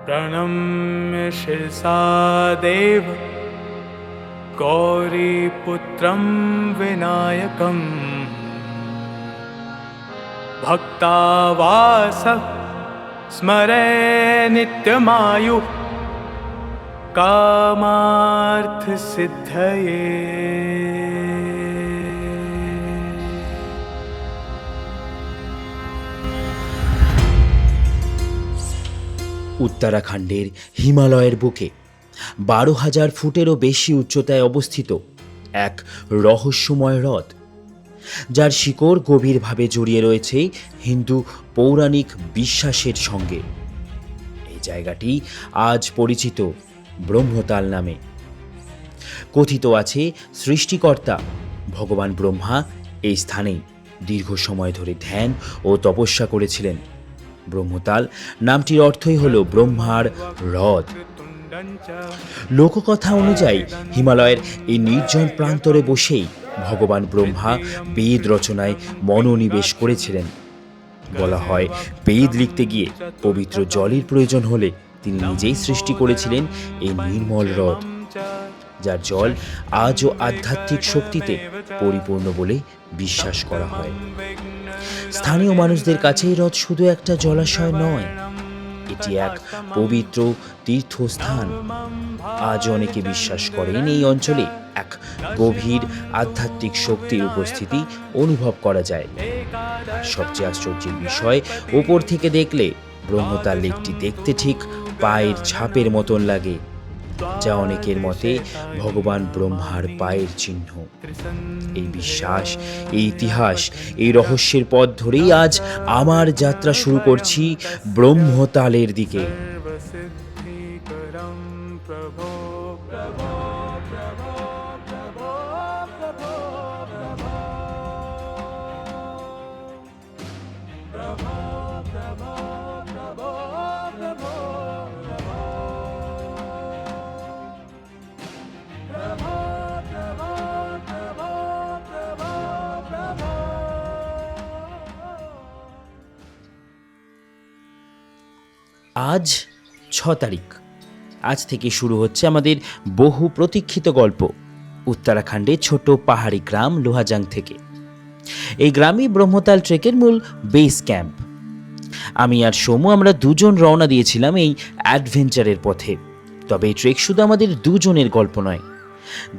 प्रणम्य शिरसा देव गौरीपुत्रं विनायकम् भक्तावासः स्मरे नित्यमायु कामार्थसिद्धये। উত্তরাখণ্ডের হিমালয়ের বুকে 12,000 ফুটেরও বেশি উচ্চতায় অবস্থিত এক রহস্যময় হ্রদ, যার শিকড় গভীরভাবে জড়িয়ে রয়েছে হিন্দু পৌরাণিক বিশ্বাসের সঙ্গে। এই জায়গাটি আজ পরিচিত ব্রহ্মতাল নামে। কথিত আছে সৃষ্টিকর্তা ভগবান ব্রহ্মা এই স্থানেই দীর্ঘ সময় ধরে ধ্যান ও তপস্যা করেছিলেন। ব্রহ্মতাল নামটির অর্থই হল ব্রহ্মার হ্রদ। লোককথা অনুযায়ী হিমালয়ের এই নির্জন প্রান্তরে বসেই ভগবান ব্রহ্মা বেদ রচনায় মনোনিবেশ করেছিলেন। বলা হয়, বেদ লিখতে গিয়ে পবিত্র জলের প্রয়োজন হলে তিনি নিজেই সৃষ্টি করেছিলেন এই নির্মল হ্রদ, যার জল আজও আধ্যাত্মিক শক্তিতে পরিপূর্ণ বলে বিশ্বাস করা হয়। স্থানীয় মানুষদের কাছে এই হ্রদ শুধু একটা জলাশয় নয়, এটি এক পবিত্র তীর্থস্থান। আজ অনেকে বিশ্বাস করেন এই অঞ্চলে এক গভীর আধ্যাত্মিক শক্তির উপস্থিতি অনুভব করা যায়। সবচেয়ে আশ্চর্যের বিষয়, উপর থেকে দেখলে ব্রহ্মতাল লেকটি দেখতে ঠিক পায়ের ছাপের মতন লাগে, যা অনেকের মতে ভগবান ব্রহ্মার পায়ের চিহ্ন। এই বিশ্বাস, এই ইতিহাস, এই রহস্যের পথ ধরেই আজ আমার যাত্রা শুরু করছি ব্রহ্মতালের দিকে। আজ 6 তারিখ। আজ থেকে শুরু হচ্ছে আমাদের বহু প্রতীক্ষিত গল্প উত্তরাখণ্ডের ছোট পাহাড়ি গ্রাম লোহাজাং থেকে। এই গ্রামই ব্রহ্মতাল ট্রেকের মূল বেস ক্যাম্প। আমি আর সোমু আমরা দুজন রওনা দিয়েছিলাম এই অ্যাডভেঞ্চারের পথে। তবে এই ট্রেক শুধু আমাদের দুজনের গল্প নয়।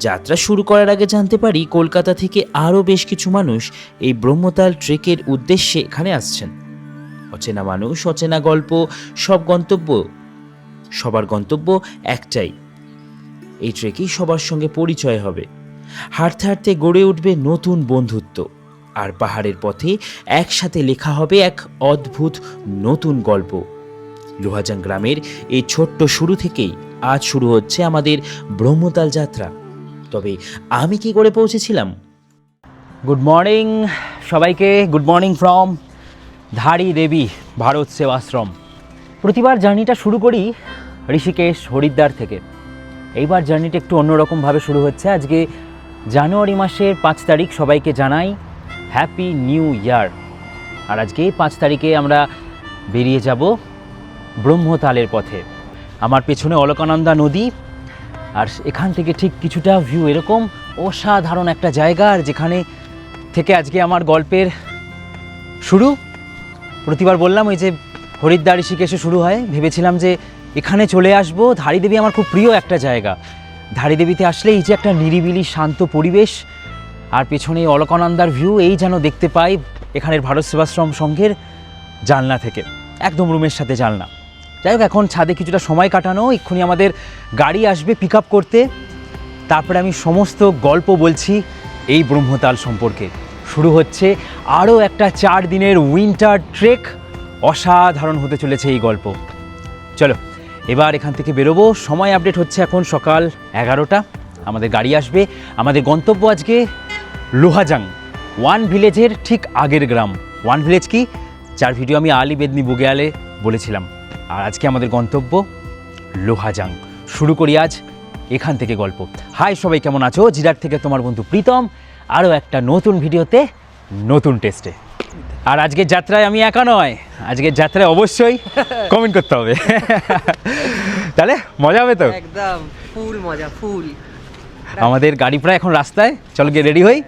যাত্রা শুরু করার আগে জানতে পারি কলকাতা থেকে আরও বেশ কিছু মানুষ এই ব্রহ্মতাল ট্রেকের উদ্দেশ্যে এখানে আসছেন। অচেনা মানুষ, অচেনা গল্প, সবার গন্তব্য একটাই, এই ট্রেকেই সবার সঙ্গে পরিচয় হবে। হাঁটতে হাঁটতে গড়ে উঠবে নতুন বন্ধুত্ব, আর পাহাড়ের পথে একসাথে লেখা হবে এক অদ্ভুত নতুন গল্প। লোহাজাং গ্রামের এই ছোট্ট শুরু থেকেই আজ শুরু হচ্ছে আমাদের ব্রহ্মতাল যাত্রা। তবে আমি কি করে পৌঁছেছিলাম? গুড মর্নিং সবাইকে, গুড মর্নিং ফ্রম ধারী দেবী ভারত সেবাশ্রম। প্রতিবার জার্নিটা শুরু করি ঋষিকেশ হরিদ্বার থেকে। এইবার জার্নিটা একটু অন্যরকমভাবে শুরু হচ্ছে। আজকে জানুয়ারি মাসের 5 তারিখ। সবাইকে জানাই হ্যাপি নিউ ইয়ার। আর আজকে 5 তারিখে আমরা বেরিয়ে যাব ব্রহ্মতালের পথে। আমার পেছনে অলকানন্দা নদী, আর এখান থেকে ঠিক কিছুটা ভিউ এরকম অসাধারণ একটা জায়গা, আর যেখানে থেকে আজকে আমার গল্পের শুরু। প্রতিবার বললাম ওই যে হরিদ্বার ঋষিকেশে শুরু হয়, ভেবেছিলাম যে এখানে চলে আসব। ধারীদেবী আমার খুব প্রিয় একটা জায়গা। ধারীদেবীতে আসলে এই যে একটা নিরিবিলি শান্ত পরিবেশ, আর পেছনে অলকানন্দার ভিউ, এই যেন দেখতে পাই এখানের ভারত সেবাশ্রম সংঘের জানলা থেকে, একদম রুমের সাথে জানলা। যাই হোক, এখন ছাদে কিছুটা সময় কাটানো, এক্ষুনি আমাদের গাড়ি আসবে পিক আপ করতে। তারপরে আমি সমস্ত গল্প বলছি এই ব্রহ্মতাল সম্পর্কে। শুরু হচ্ছে আরও একটা 4 দিনের উইন্টার ট্রেক। অসাধারণ হতে চলেছে এই গল্প। চলো এবার এখান থেকে বেরোবো। সময় আপডেট হচ্ছে এখন সকাল 11টা। আমাদের গাড়ি আসবে। আমাদের গন্তব্য আজকে লোহাজাং, ওয়ান ভিলেজের ঠিক আগের গ্রাম। ওয়ান ভিলেজ কি, যার ভিডিও আমি আলী বেদনি বুগেয়ালে বলেছিলাম। আর আজকে আমাদের গন্তব্য লোহাজাং। শুরু করি আজ এখান থেকে গল্প। হাই সবাই, কেমন আছো? জিরাট থেকে তোমার বন্ধু প্রীতম, আরও একটা নতুন ভিডিওতে, নতুন টেস্টে। আর আজকের যাত্রায় আমি একা নয়, আজকের যাত্রায় অবশ্যই কমেন্ট করতে হবে। তাহলে মজা হবে তো? একদম ফুল মজা, ফুল। আমাদের গাড়ি প্রায় এখন রাস্তায়, চলো গিয়ে রেডি হই,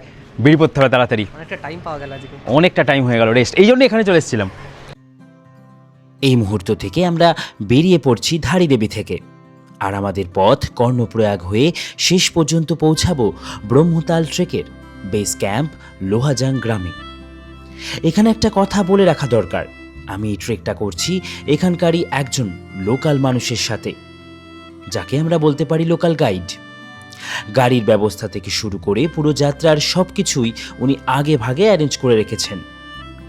বেরিয়ে পড়তে হবে তাড়াতাড়ি। অনেকটা টাইম পাওয়া গেল আজকে। অনেকটা টাইম হয়ে গেল রেস্ট, এই জন্য এখানে চলে এসেছিলাম। এই মুহূর্ত থেকে আমরা বেরিয়ে পড়ছি ধাড়িদেবী থেকে, আর আমাদের পথ কর্ণপ্রয়াগ হয়ে শেষ পর্যন্ত পৌঁছাবো ব্রহ্মতাল ট্রেকের বেস ক্যাম্প লোহাজাং গ্রামে। এখানে একটা কথা বলে রাখা দরকার, আমি এই ট্রেকটা করছি এখানকারই একজন লোকাল মানুষের সাথে, যাকে আমরা বলতে পারি লোকাল গাইড। গাড়ির ব্যবস্থা থেকে শুরু করে পুরো যাত্রার সব কিছুই উনি আগে ভাগে অ্যারেঞ্জ করে রেখেছেন।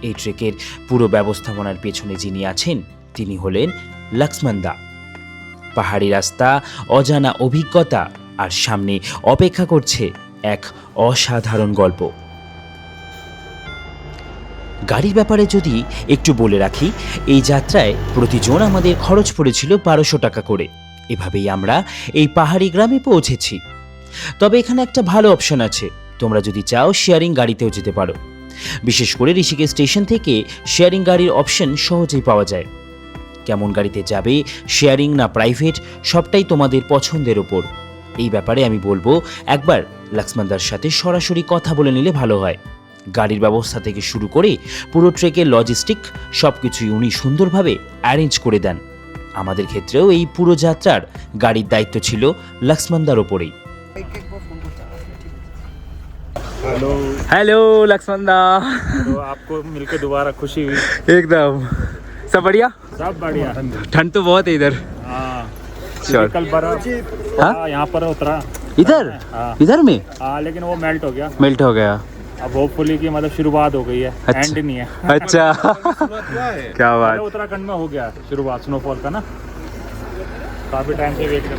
এই ট্রেকের পুরো ব্যবস্থাপনার পেছনে যিনি আছেন তিনি হলেন লক্ষ্মণ দা। পাহাড়ি রাস্তা, অজানা অভিজ্ঞতা, আর সামনে অপেক্ষা করছে এক অসাধারণ গল্প। গাড়ির ব্যাপারে যদি একটু বলে রাখি, এই যাত্রায় প্রতিজন আমাদের খরচ পড়েছিল 1200 টাকা করে। এভাবেই আমরা এই পাহাড়ি গ্রামে পৌঁছেছি। তবে এখানে একটা ভালো অপশন আছে, তোমরা যদি চাও শেয়ারিং গাড়িতেও যেতে পারো। বিশেষ করে ঋষিকেশ স্টেশন থেকে শেয়ারিং গাড়ির অপশন সহজেই পাওয়া যায়। কেমন গাড়িতে যাবে, শেয়ারিং না প্রাইভেট, সবটাই তোমাদের পছন্দের ওপর। এই ব্যাপারে আমি বলবো একবার লক্ষ্মণদার সাথে সরাসরি কথা বলে নিলে ভালো হয়। গাড়ির ব্যবস্থা থেকে শুরু করে পুরো ট্রেকের লজিস্টিক সবকিছুই উনি সুন্দরভাবে অ্যারেঞ্জ করে দেন। আমাদের ক্ষেত্রেও এই পুরো যাত্রার গাড়ির দায়িত্ব ছিল লক্ষ্মণদার ওপরেই। हेलो लक्ष्मण दा, तो आपको मिलकर दोबारा खुशी हुई। एकदम सब बढ़िया। सब बढ़िया। ठंड तो बहुत है इधर। हाँ चल। कल बर्फ हाँ? यहाँ पर उतरा। इधर हाँ। इधर में हाँ लेकिन वो मेल्ट हो गया। मेल्ट हो गया। अब होपफुली की मतलब शुरुआत हो गई है, अच्छा। एंड नहीं है। अच्छा क्या पहले बात। उत्तराखंड में हो गया शुरुआत स्नोफॉल का ना, काफी टाइम से वेट कर।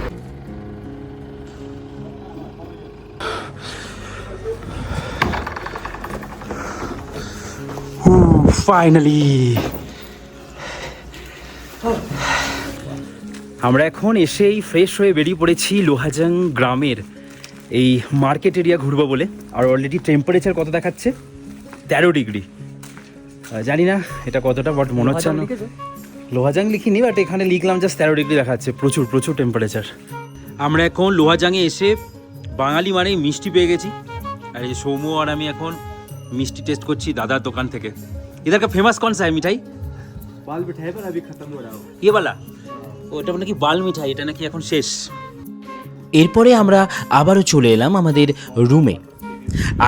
ফাইনালি আমরা এখন এসেই ফ্রেশ হয়ে বেরিয়ে পড়েছি লোহাজাং গ্রামের এই মার্কেট এরিয়া ঘুরবো বলে। আর অলরেডি টেম্পারেচার কত দেখাচ্ছে? 13 ডিগ্রি। জানি না এটা কতটা, বাট মনে হচ্ছে না। লোহাজাং লিখিনি, বাট এখানে লিখলাম জাস্ট 13 ডিগ্রি দেখাচ্ছে। প্রচুর প্রচুর টেম্পারেচার। আমরা এখন লোহাজাংয়ে এসে বাঙালি মানে মিষ্টি পেয়ে গেছি। আর এই যে সৌম্য আর আমি এখন मिष्टी टेस्ट করছি দাদার দোকান থেকে। इधर का फेमस कौन सा है मिठाई? बाल मिठाई पर अभी खत्म हो रहा है। ये वाला ওটা নাকি বাল মিঠাই, এটা নাকি এখন শেষ। এরপরে আমরা আবারও চলে এলাম আমাদের রুমে,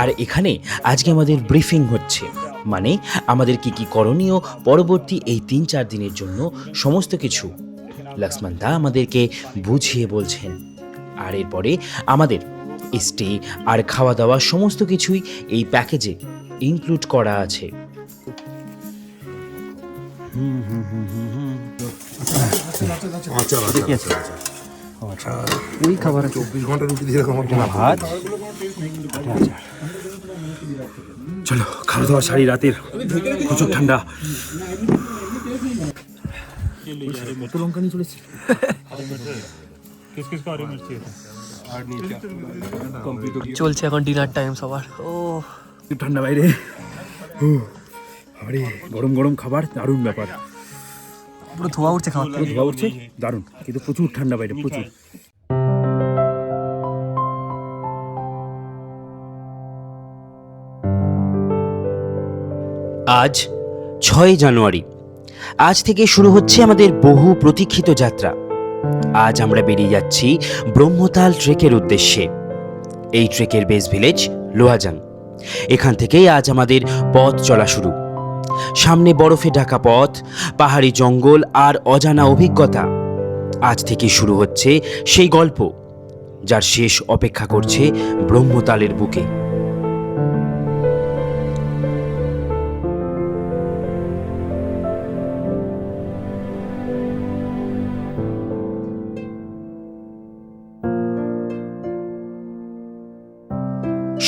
আর এখানে আজকে আমাদের ব্রিফিং হচ্ছে, মানে আমাদের কি কি করণীয় পরবর্তী এই 3-4 দিনের জন্য সমস্ত কিছু লক্ষ্মণ দা আমাদেরকে বুঝিয়ে বলছেন। আর এরপরে আমাদের স্টে আর খাওয়া দাওয়া সমস্ত কিছুই এই প্যাকেজে ইনক্লুড করা আছে। ওই খাবার 24 ঘন্টা রুটি দিয়ে এরকম ভাত। চলো খাওয়া দাওয়া সারি, রাতের প্রচুর ঠান্ডা। किस किस का हरी मिर्ची है? চলছে এখন ডিনার টাইম সবার। ও ঠান্ডা বাইরে, আরে গরম গরম খাবার, দারুণ ব্যাপার। পুরো ধোয়া উঠছে খাওয়া। পুরো ধোয়া উঠছে, দারুণ। কিন্তু প্রচুর ঠান্ডা বাইরে, প্রচুর। আজ 6 জানুয়ারি। আজ থেকে শুরু হচ্ছে আমাদের বহু প্রতীক্ষিত যাত্রা। আজ আমরা বেরিয়ে যাচ্ছি ব্রহ্মতাল ট্রেকের উদ্দেশ্যে। এই ট্রেকের বেস ভিলেজ লোহাজাং। এখান থেকেই আজ আমাদের পথ চলা শুরু। সামনে বরফে ঢাকা পথ, পাহাড়ি জঙ্গল আর অজানা অভিজ্ঞতা। আজ থেকে শুরু হচ্ছে সেই গল্প যার শেষ অপেক্ষা করছে ব্রহ্মতালের বুকে।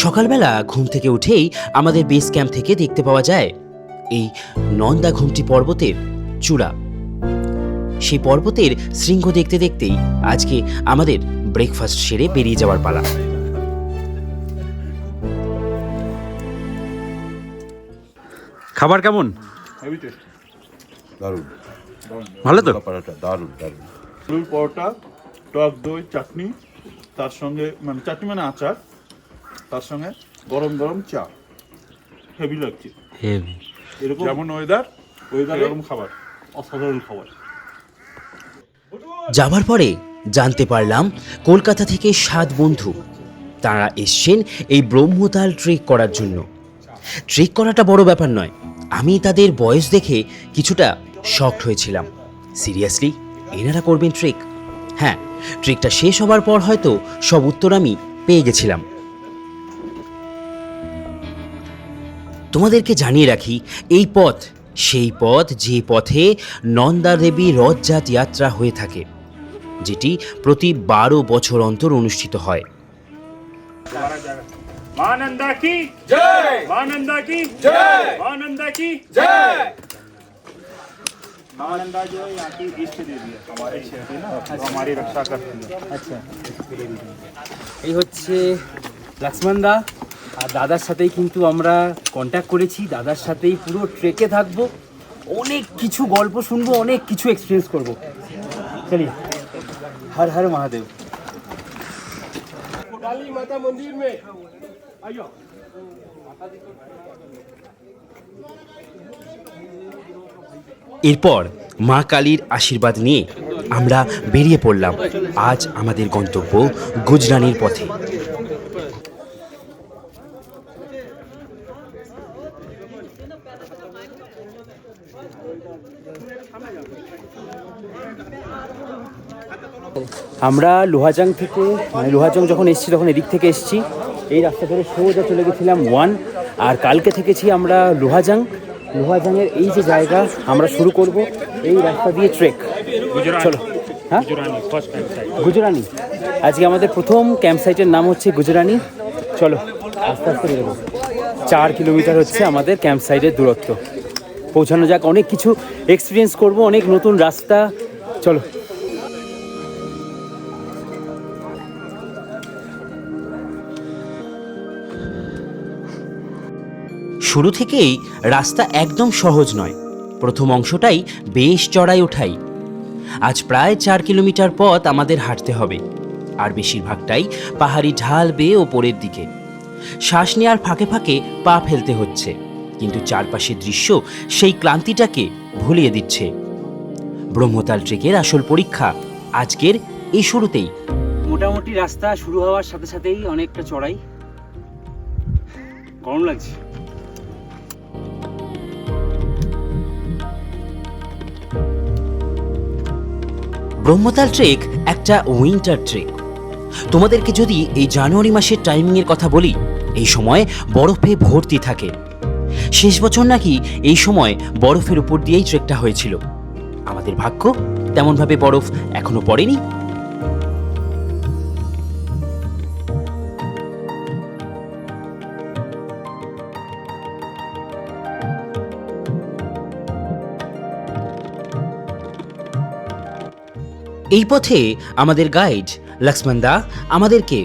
সকালবেলা ঘুম থেকে উঠেই আমাদের বেস ক্যাম্প থেকে দেখতে পাওয়া যায় এই নন্দা ঘুমটি পর্বতের চূড়া। সেই পর্বতের শৃঙ্গ দেখতে দেখতেই আজকে আমাদের ব্রেকফাস্ট সেরে বেরিয়ে যাওয়ার পালা। খাবার কেমন? Heavy taste. দারুণ ভালো তো? পরোটা দারুণ দারুণ। আলুর পরোটা, টক দই, চাটনি, তার সঙ্গে মানে চাটনি মানে আচার, তার সঙ্গে গরম গরম চা। হেভি লাগছে। হেভি। এরকম যেমন ওয়েদার এরকম খাবার অসাধারণ খাবার। যাবার পরে জানতে পারলাম কলকাতা থেকে 7 বন্ধু তারা এসছেন এই ব্রহ্মতাল ট্রেক করার জন্য। ট্রেক করাটা বড় ব্যাপার নয়, আমি তাদের বয়স দেখে কিছুটা শকড হয়েছিলাম। সিরিয়াসলি এনারা করবেন ট্রেক? হ্যাঁ, ট্রেকটা শেষ হবার পর হয়তো সব উত্তর আমি পেয়ে গেছিলাম। তোমাদেরকে জানিয়ে রাখি, এই পথ সেই পথ যে পথে নন্দা দেবী রথযাত্রা যাত্রা হয়ে থাকে, যেটি প্রতি 12 বছর অন্তর অনুষ্ঠিত হয়। मां नंदा की जय, मां नंदा की जय, मां नंदा की जय। मां नंदा जो है यहाँ की इष्ट देवी है, हमारे क्षेत्र ना, तो हमारी रक्षा करती है। আচ্ছা, এই হচ্ছে লক্ষ্মণ দা, আর দাদার সাথেই কিন্তু আমরা কন্ট্যাক্ট করেছি। দাদার সাথেই পুরো ট্রেকে থাকবো, অনেক কিছু গল্প শুনবো, অনেক কিছু এক্সপিরিয়েন্স করবো। চলি, হর হর মহাদেব। काली माता मंदिर में आइयो। এরপর মা কালীর আশীর্বাদ নিয়ে আমরা বেরিয়ে পড়লাম আজ আমাদের গন্তব্য গুজরানির পথে। আমরা লোহাজাং থেকে, মানে লোহাজাং যখন এসেছি তখন এদিক থেকে এসেছি, এই রাস্তা ধরে সোজা চলে গেছিলাম 1, আর কালকে থেকেছি আমরা লোহাজাংয়ের এই যে জায়গা আমরা শুরু করব এই রাস্তা দিয়ে ট্রেক। চলো। হ্যাঁ, গুজরানি। আজকে আমাদের প্রথম ক্যাম্প সাইটের নাম হচ্ছে গুজরানি। চলো আস্তে আস্তে বেরোবো। 4 কিলোমিটার হচ্ছে আমাদের ক্যাম্প সাইটের দূরত্ব। পৌঁছানো যাক, অনেক কিছু এক্সপিরিয়েন্স করব, অনেক নতুন রাস্তা। চলো। শুরু থেকেই রাস্তা একদম সহজ নয়, প্রথম অংশটাই বেশ চড়াই ওঠাই। আজ প্রায় 4 কিলোমিটার পথ আমাদের হাঁটতে হবে, আর বেশিরভাগটাই পাহাড়ি ঢাল বেয়ে ওপরের দিকে। শ্বাস নেওয়ার ফাঁকে ফাঁকে পা ফেলতে হচ্ছে, কিন্তু চারপাশের দৃশ্য সেই ক্লান্তিটাকে ভুলিয়ে দিচ্ছে। ব্রহ্মতাল ট্রেকের আসল পরীক্ষা আজকের এই শুরুতেই। মোটামুটি রাস্তা শুরু হওয়ার সাথে সাথেই অনেকটা চড়াই, গরম লাগছে। ব্রহ্মতাল ট্রেক একটা উইন্টার ট্রেক। তোমাদেরকে যদি এই জানুয়ারি মাসের টাইমিংয়ের কথা বলি, এই সময় বরফে ভর্তি থাকে। শেষ বছর নাকি এই সময় বরফের উপর দিয়েই ট্রেকটা হয়েছিল। আমাদের ভাগ্য, তেমনভাবে বরফ এখনো পড়েনি। এই পথে আমাদের গাইড লক্ষ্মণ দা আমাদেরকে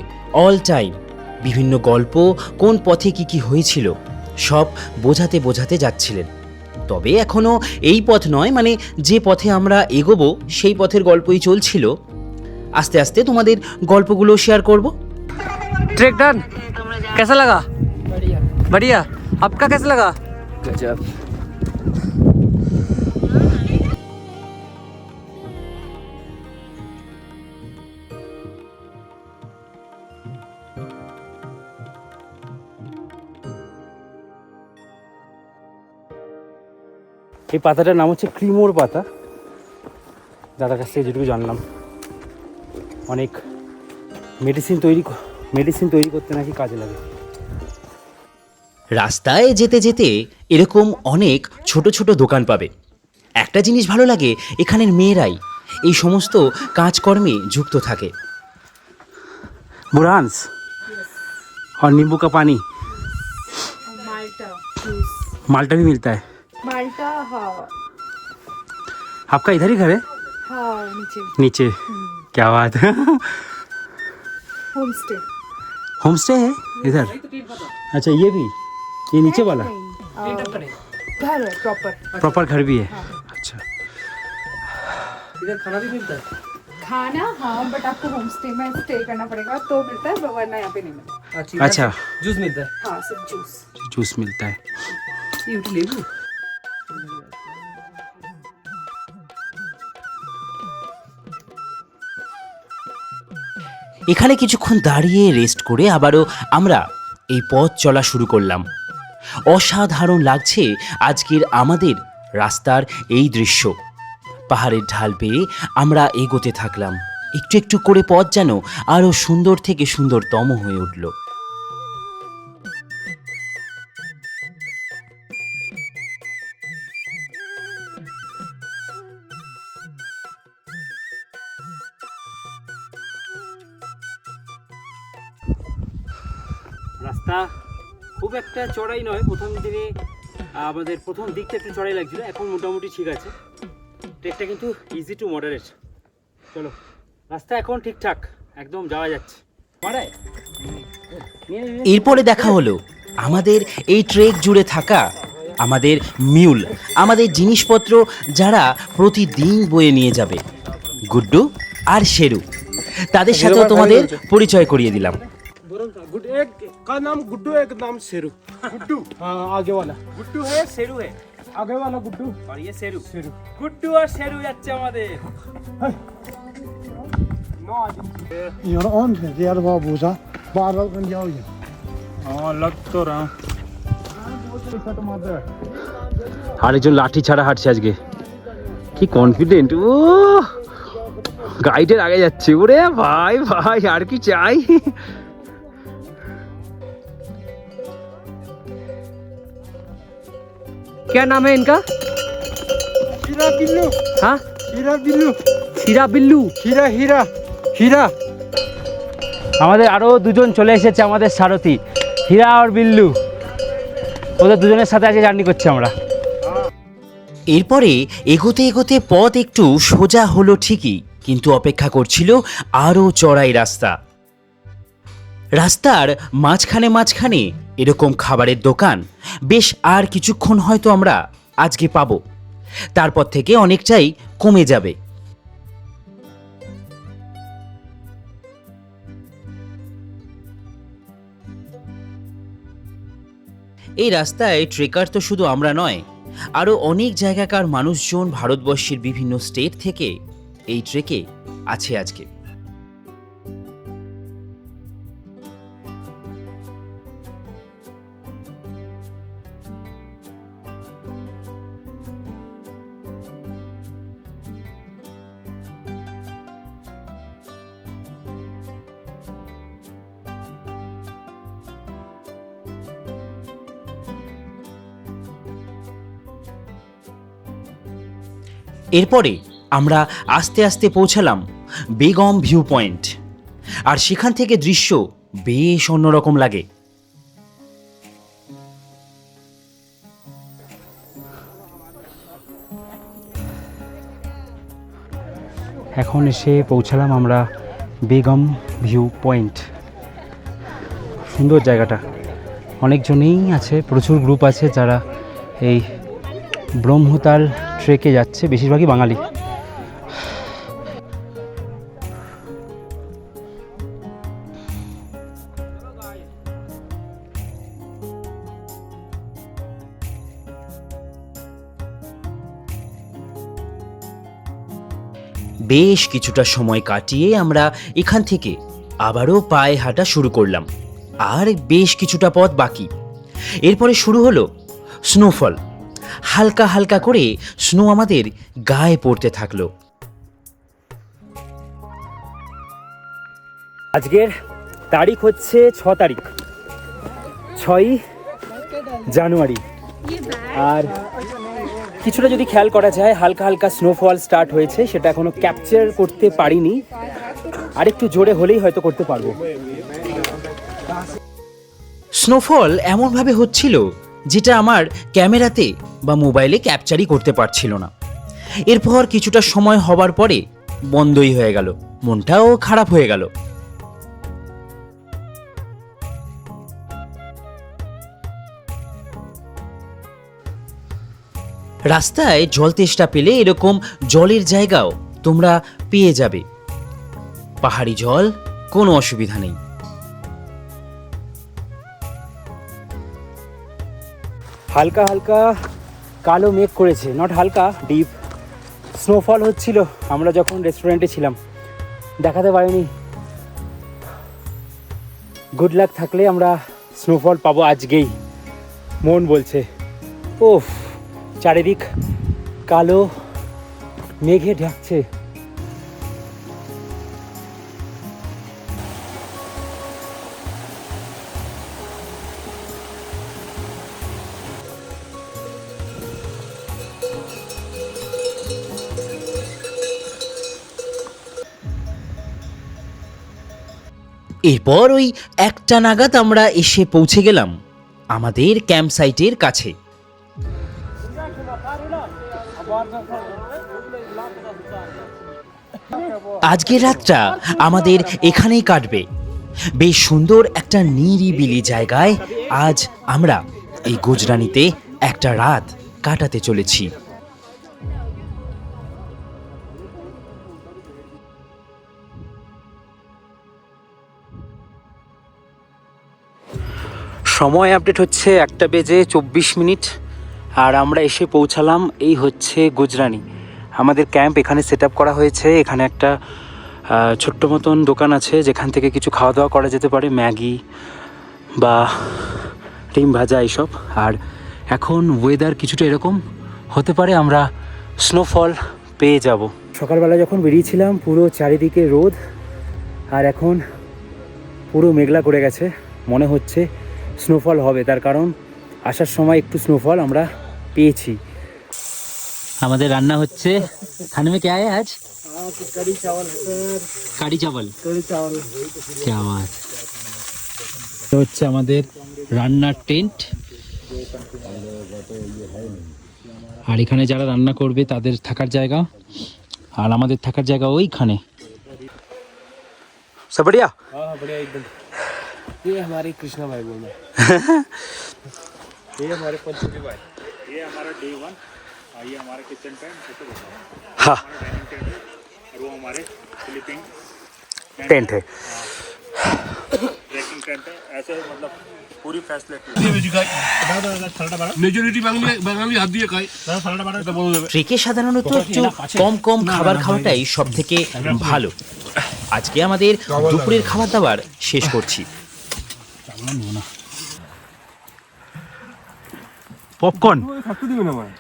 অল টাইম বিভিন্ন গল্প, কোন পথে কি কি হয়েছিল সব বোঝাতে বোঝাতে যাচ্ছিলেন। তবে এখনও এই পথ নয়, মানে যে পথে আমরা এগোবো সেই পথের গল্পই চলছিল। আস্তে আস্তে তোমাদের গল্পগুলো শেয়ার করব। ट्रेक डन, कैसा लगा? बढ़िया बढ़िया। आपका कैसा लगा? गजब। এই পাতাটার নাম হচ্ছে ক্রিমোর পাতা। দাদার কাছ থেকে যেটুকু জানলাম, অনেক মেডিসিন তৈরি করতে নাকি কাজে লাগে। রাস্তায় যেতে যেতে এরকম অনেক ছোট ছোট দোকান পাবে। একটা জিনিস ভালো লাগে, এখানের মেয়েরাই এই সমস্ত কাজকর্মে যুক্ত থাকে। बुरहान्स और नींबू का पानी, माल्टा जूस। माल्टा भी मिलता है। माल्टा हाँ आपका इधर ही घर है? हाँ नीचे नीचे। क्या बात है। Home stay. होम स्टे है इधर? अच्छा, ये भी, ये नीचे वाला। घर है प्रॉपर। प्रॉपर घर भी है? अच्छा। इधर खाना भी मिलता है? खाना हाँ, बट आपको होम स्टे में स्टे करना पड़ेगा तो मिलता है, वरना यहाँ पे नहीं मिलता। अच्छा, जूस मिलता है? हाँ, सिर्फ जूस। जूस मिलता है। ये लेबू এখানে কিছুক্ষণ দাঁড়িয়ে রেস্ট করে আবারও আমরা এই পথ চলা শুরু করলাম। অসাধারণ লাগছে আজকের আমাদের রাস্তার এই দৃশ্য। পাহাড়ের ঢাল পেয়ে আমরা এগোতে থাকলাম। একটু একটু করে পথ যেন আরও সুন্দর থেকে সুন্দরতম হয়ে উঠল। রাস্তা খুব একটা চড়াই নয়, প্রথম দিনে আমাদের প্রথম দিকটা একটু চড়াই লাগছিল, এখন মোটামুটি ঠিক আছে। ট্রেকটা কিন্তু ইজি টু মডারেট। চলো, রাস্তা এখন ঠিকঠাক, একদম যাওয়া যাচ্ছে। এরপরে দেখা হলো আমাদের এই ট্রেক জুড়ে থাকা আমাদের মিউল, আমাদের জিনিসপত্র যারা প্রতিদিন বয়ে নিয়ে যাবে, গুড্ডু আর শেরু। তাদের সাথেও তোমাদের পরিচয় করিয়ে দিলাম। एक का नाम गुड्डू, एक नाम शेरू। गुड्डू हाँ, आगे वाला গুড্ডু है, शेरू है, आगे वाला गुड्डू। और ये शेरू। গুড্ডু আর শেরু যাচ্ছে আমাদের। You're on diğer babuza. Bağıralım जाओ ये। हाँ लग तो रहा। আরেকজন লাঠি ছাড়া হাঁটছে আজকে, কি কনফিডেন্ট! ও গাইডের আগে যাচ্ছে। ওরে ভাই ভাই, আর কি চাই! क्या नाम है इनका? हीरा बिल्लू, हाँ, हीरा बिल्लू, हीरा बिल्लू। हीरा हीरा हीरा। আমাদের আরো দুজন চলে এসেছে, আমাদের সারথি হীরা আর বিল্লু। ওদের দুজনের সাথে আজকে জার্নি করছি আমরা। এরপরে এগোতে এগোতে পথ একটু সোজা হলো ঠিকই, কিন্তু অপেক্ষা করছিল আরও চড়াই রাস্তা। রাস্তার মাঝখানে মাঝখানে এরকম খাবারের দোকান বেশ আর কিছুক্ষণ হয়তো আমরা আজকে পাবো, তারপর থেকে অনেকটাই কমে যাবে। এই রাস্তায় ট্রেকার তো শুধু আমরা নয়, আরও অনেক জায়গাকার মানুষজন ভারতবর্ষের বিভিন্ন স্টেট থেকে এই ট্রেকে আছে আজকে। এরপরে আমরা আস্তে আস্তে পৌঁছালাম বেগম ভিউ পয়েন্ট, আর সেখান থেকে দৃশ্য বেশ অন্যরকম লাগে। এখন এসে পৌঁছালাম আমরা বেগম ভিউ পয়েন্ট। সুন্দর জায়গাটা, অনেকজনেই আছে, প্রচুর গ্রুপ আছে যারা এই ব্রহ্মতাল ট্রেকে যাচ্ছে, বেশিরভাগই বাঙালি। বেশ কিছুটা সময় কাটিয়ে আমরা এখান থেকে আবারও পায়ে হাঁটা শুরু করলাম, আর বেশ কিছুটা পথ বাকি। এরপরে শুরু হলো স্নোফল। হালকা হালকা করে স্নো আমাদের গায়ে পড়তে থাকলো। আজকের তারিখ হচ্ছে 6 তারিখ, 6ই জানুয়ারি। আর কিছুটা যদি খেয়াল করা যায়, হালকা হালকা স্নোফল স্টার্ট হয়েছে, সেটা এখনো ক্যাপচার করতে পারিনি, আরেকটু জোরে হলেই হয়তো করতে পারবো। স্নোফল এমনভাবে হচ্ছিল যেটা আমার ক্যামেরাতে বা মোবাইলে ক্যাপচারই করতে পারছিল না। এরপর কিছুটা সময় হবার পরে বন্ধই হয়ে গেল, মনটাও খারাপ হয়ে গেল। রাস্তায় জল তেষ্টা পেলে এরকম জলের জায়গাও তোমরা পেয়ে যাবে। পাহাড়ি জল, কোনো অসুবিধা নেই। হালকা হালকা কালো মেঘ করেছে, নট হালকা, ডিপ। স্নোফল হচ্ছিল আমরা যখন রেস্টুরেন্টে ছিলাম, দেখাতে পারিনি। গুড লাক থাকলে আমরা স্নোফল পাবো আজকেই, মন বলছে। ওফ, চারিদিক কালো মেঘে ঢাকছে। এরপর ওই 1টা নাগাদ আমরা এসে পৌঁছে গেলাম আমাদের ক্যাম্প সাইটের কাছে। আজকের রাতটা আমাদের এখানেই কাটবে। বেশ সুন্দর একটা নিরিবিলি জায়গায় আজ আমরা এই গুজরানিতে একটা রাত কাটাতে চলেছি। সময় আপডেট হচ্ছে 1:24, আর আমরা এসে পৌঁছালাম এই হচ্ছে গুজরানি। আমাদের ক্যাম্প এখানে সেট আপ করা হয়েছে। এখানে একটা ছোট্ট মতন দোকান আছে যেখান থেকে কিছু খাওয়া দাওয়া করা যেতে পারে, ম্যাগি বা ডিম ভাজা এইসব। আর এখন ওয়েদার কিছুটা এরকম, হতে পারে আমরা স্নোফল পেয়ে যাব। সকালবেলা যখন বেরিয়েছিলাম পুরো চারিদিকে রোদ, আর এখন পুরো মেঘলা করে গেছে। মনে হচ্ছে স্নোফল হবে, তার কারণ আসার সময় একটু স্নোফল আমরা পেয়েছি। আমাদের রান্না হচ্ছে। খানে মে ক্যা है आज? कड़ी चावल है सर, কারি চাवल। कड़ी चावल। क्या बात। তো হচ্ছে আমাদের রান্নার টেন্ট, আর এখানে যারা রান্না করবে তাদের থাকার জায়গা, আর আমাদের থাকার জায়গা ওইখানে। সব বড়িয়া? हाँ बढ़िया एकदम। ये हमारे कृष्णा भाई बोल रहे हैं। ये हमारे पंचमी भाई। ये हमारा डे 1, ये हमारा किचन टाइम, हाँ और वो हमारे स्लीपिंग टेंट है। ट्रैकिंग टेंट है। ऐसे मतलब पूरी फैसिलिटी। मेजॉरिटी बांग्ली हाथ दिए खाई। सालाडा बाड़ा এটা বলে দেবে। ট্রেকে সাধারণত একটু কম কম খাবার খাওয়াটাই সব থেকে ভালো। আজকে আমাদের দুপুরের খাবার দাবার শেষ করছি। পপকর্ন থাকতে দিবে না মানে।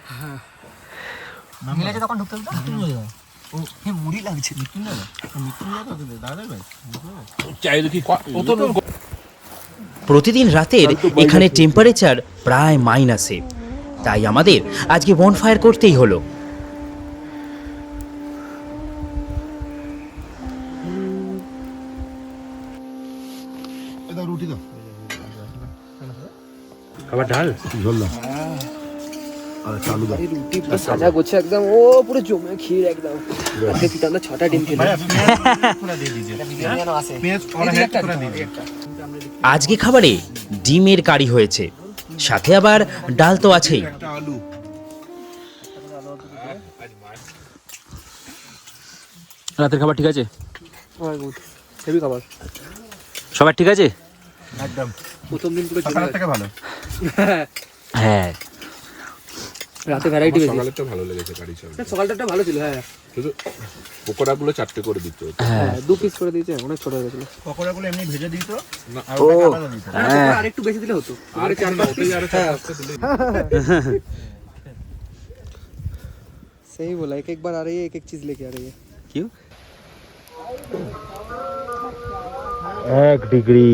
চাই দেখি কত প্রতিদিন রাতের এখানে টেম্পারেচার প্রায় মাইনাসে, তাই আমাদের আজকে বনফায়ার করতেই হলো। খাবার ডাল ঝোল দাও আর চালু দাও। রুটি পুরো সাজা গোছা একদম, ও পুরো জমে ক্ষীর একদম। দেখি আমরা 6টা ডিম খেলাম। আজকে খাবারে ডিমের কারি হয়েছে, সাথে আবার ডাল তো আছেই। রাতের খাবার ঠিক আছে? হেভি খাবার, সবার ঠিক আছে? একদম। প্রথম দিন পুরো জমে থেকে ভালো। হ্যাঁ, রাতে ভ্যারাইটি বেশি। সকালেরটা ভালো লেগেছে কারি চাল। সকালটা ভালো ছিল, হ্যাঁ। শুধু পকোড়াগুলো 4টে করে দিতে হতো। হ্যাঁ 2 পিস করে দিয়েছে, অনেক ছোট হয়ে গেছিল। পকোড়াগুলো এমনি ভেজে দিত। ও হ্যাঁ আর একটু বেশি দিলে হতো। আর 4 পিস আর 4 দিলে। सही बोला, एक एक बार आ रही है, एक एक चीज लेके आ रही है। क्यों? 1 ডিগ্রি।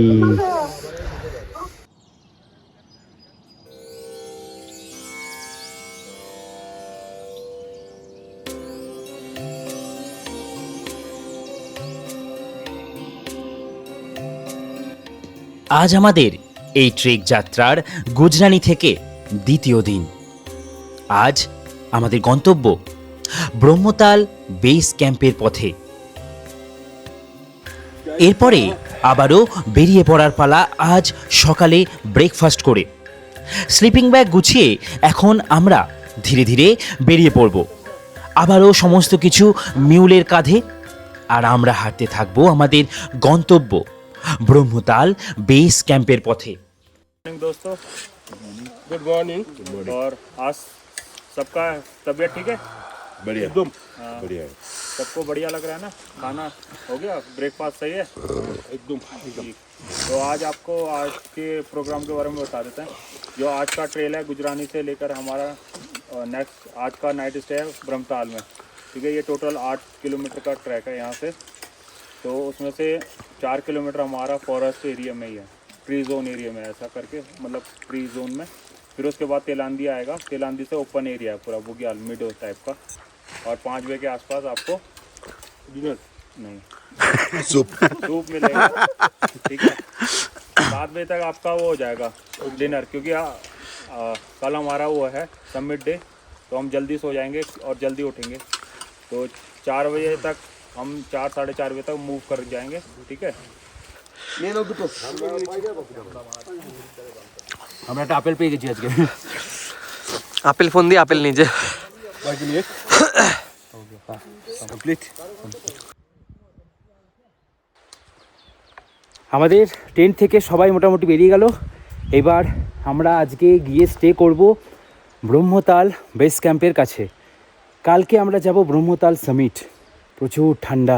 আজ আমাদের এই ট্রেক যাত্রার গুজরানি থেকে দ্বিতীয় দিন। আজ আমাদের গন্তব্য ব্রহ্মতাল বেস ক্যাম্পের পথে। এরপরে আবারও বেরিয়ে পড়ার পালা আজ সকালে ব্রেকফাস্ট করে। স্লিপিং ব্যাগ গুছিয়ে এখন আমরা ধীরে ধীরে বেরিয়ে পড়ব। আবারও সমস্ত কিছু মিউলের কাঁধে, আর আমরা হাঁটতে থাকবো আমাদের গন্তব্য ব্রহ্মতাল বেস ক্যাম্পের পথে। दोस्तों गुड मॉर्निंग और आज सबका तबीयत ठीक है? बढ़िया एकदम हाँ, बढ़िया सबको बढ़िया लग रहा है ना? खाना हो गया, ब्रेकफास्ट सही है एकदम ठीक। तो आज आपको आज के प्रोग्राम के बारे में बता देते हैं। जो आज का ट्रेल है गुजरानी से लेकर हमारा नेक्स्ट आज का नाइट स्टे है ब्रह्मताल में, ठीक है। ये टोटल 8 किलोमीटर का ट्रैक है यहाँ से। तो उसमें से 4 किलोमीटर हमारा फॉरेस्ट एरिया में ही है, ट्री जोन एरिया में, ऐसा करके मतलब ट्री जोन में। फिर उसके बाद तेलांदी आएगा, तेलांदी से ओपन एरिया है पूरा बुग्याल मिडो टाइप का। और 5 बजे के आसपास आपको डिनर नहीं सूप सूप मिलेगा, ठीक है। 7 बजे तक आपका वो हो जाएगा डिनर, क्योंकि कल हमारा वो है समिट डे, तो हम जल्दी सो जाएंगे और जल्दी उठेंगे। तो 4 बजे तक हम 4 साढ़े 4 बजे तक मूव कर जाएंगे, ठीक है। আমরা একটা আপেল পেয়ে গেছি আজকে। আপেল ফোন দিয়ে আপেল নিজে। আমাদের টেন্ট থেকে সবাই মোটামুটি বেরিয়ে গেল। এবার আমরা আজকে গিয়ে স্টে করব ব্রহ্মতাল বেস ক্যাম্পের কাছে। কালকে আমরা যাব ব্রহ্মতাল সামিট। প্রচুর ঠান্ডা,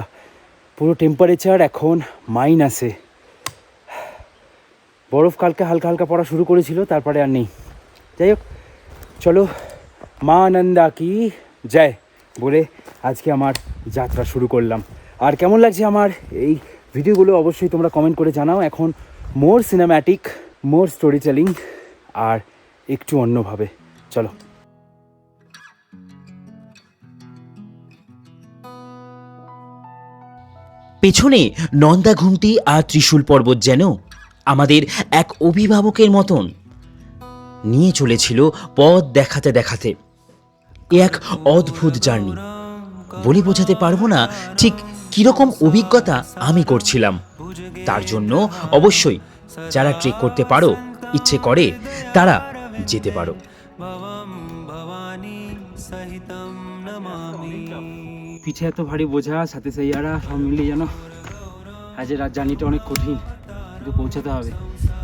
পুরো টেম্পারেচার এখন মাইনাসে। বরফ কালকে হালকা হালকা পড়া শুরু করেছিল, তারপরে আর নেই। যাই হোক, চলো মা আনন্দা কি জয় বলে আজকে আমার যাত্রা শুরু করলাম। আর কেমন লাগছে আমার এই ভিডিওগুলো অবশ্যই তোমরা কমেন্ট করে জানাও। এখন মোর সিনেম্যাটিক, মোর স্টোরি টেলিং, আর একটু অন্যভাবে। চলো। পেছনে নন্দা ঘুমটি আর ত্রিশূল পর্বত যেন আমাদের এক অভিভাবকের মতন নিয়ে চলেছিল পথ দেখাতে দেখাতে। এ এক অদ্ভুত জার্নি, বলে বোঝাতে পারবো না ঠিক কীরকম অভিজ্ঞতা আমি করছিলাম। তার জন্য অবশ্যই যারা ট্রেক করতে পারো, ইচ্ছে করে, তারা যেতে পারো। পিছে এত ভারী বোঝা, সাথে সাইয়ারা সব মিলিয়ে যেন আজের রাত জার্নিটা অনেক কঠিন, কিন্তু পৌঁছাতে হবে।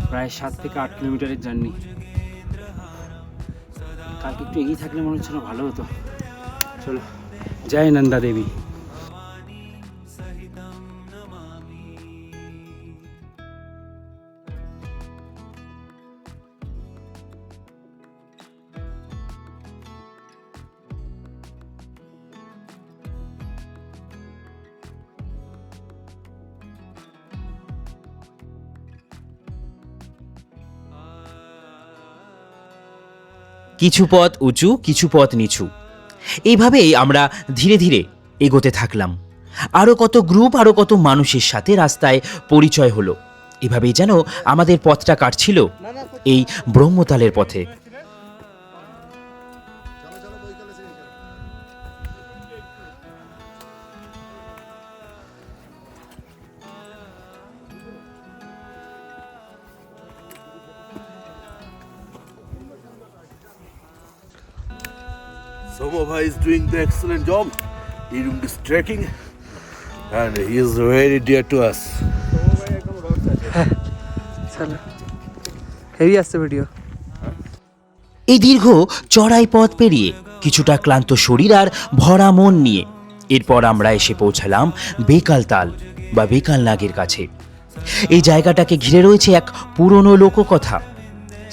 প্রায় 7 থেকে 8 কিলোমিটারের জার্নি। কালকে একটু এগিয়ে থাকলে মনে হচ্ছে না ভালো হতো। চলো, জয় নন্দা দেবী। কিছু পথ উঁচু, কিছু পথ নিচু, এইভাবেই আমরা ধীরে ধীরে এগোতে থাকলাম। আরও কত গ্রুপ, আরও কত মানুষের সাথে রাস্তায় পরিচয় হলো। এভাবেই যেন আমাদের পথটা কাটছিল এই ব্রহ্মতালের পথে। Somo bhai is doing the excellent job. He's doing this trekking and he is very dear to us. চলো হেভি আসছে ভিডিও। এই দীর্ঘ চড়াই পথ পেরিয়ে কিছুটা ক্লান্ত শরীর আর ভরা মন নিয়ে এরপর আমরা এসে পৌঁছালাম বেকালতাল বা বেকালনাগের কাছে। এই জায়গাটাকে ঘিরে রয়েছে এক পুরনো লোককথা।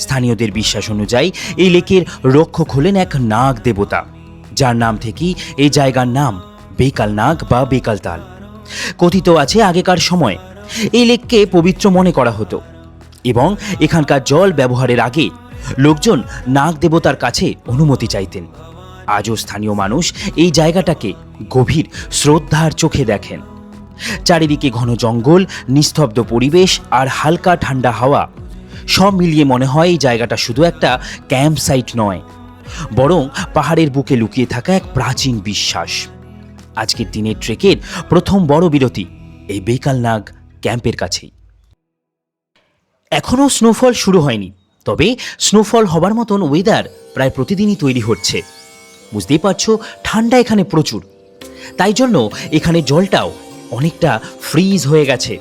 স্থানীয়দের বিশ্বাস অনুযায়ী এই লেকের রক্ষক হলেন এক নাগ দেবতা, যার নাম থেকেই এই জায়গার নাম বেকালনাগ বা বেকালতাল। কথিত আছে আগেকার সময় এই লেককে পবিত্র মনে করা হতো এবং এখানকার জল ব্যবহারের আগে লোকজন নাগ দেবতার কাছে অনুমতি চাইতেন। আজও স্থানীয় মানুষ এই জায়গাটাকে গভীর শ্রদ্ধার চোখে দেখেন। চারিদিকে ঘন জঙ্গল, নিস্তব্ধ পরিবেশ আর হালকা ঠান্ডা হাওয়া, সব মিলিয়ে মনে হয় এই জায়গাটা শুধু একটা ক্যাম্প সাইট নয়, বরং পাহাড়ের বুকে লুকিয়ে থাকা এক প্রাচীন বিশ্বাস। আজকের দিনের ট্রেকের প্রথম বড় বিরতি এই বেকালনাগ ক্যাম্পের কাছেই। এখনও স্নোফল শুরু হয়নি, তবে স্নোফল হবার মতন ওয়েদার প্রায় প্রতিদিনই তৈরি হচ্ছে। বুঝতেই পারছো ঠান্ডা এখানে প্রচুর, তাই জন্য এখানে জলটাও অনেকটা ফ্রিজ হয়ে গেছে।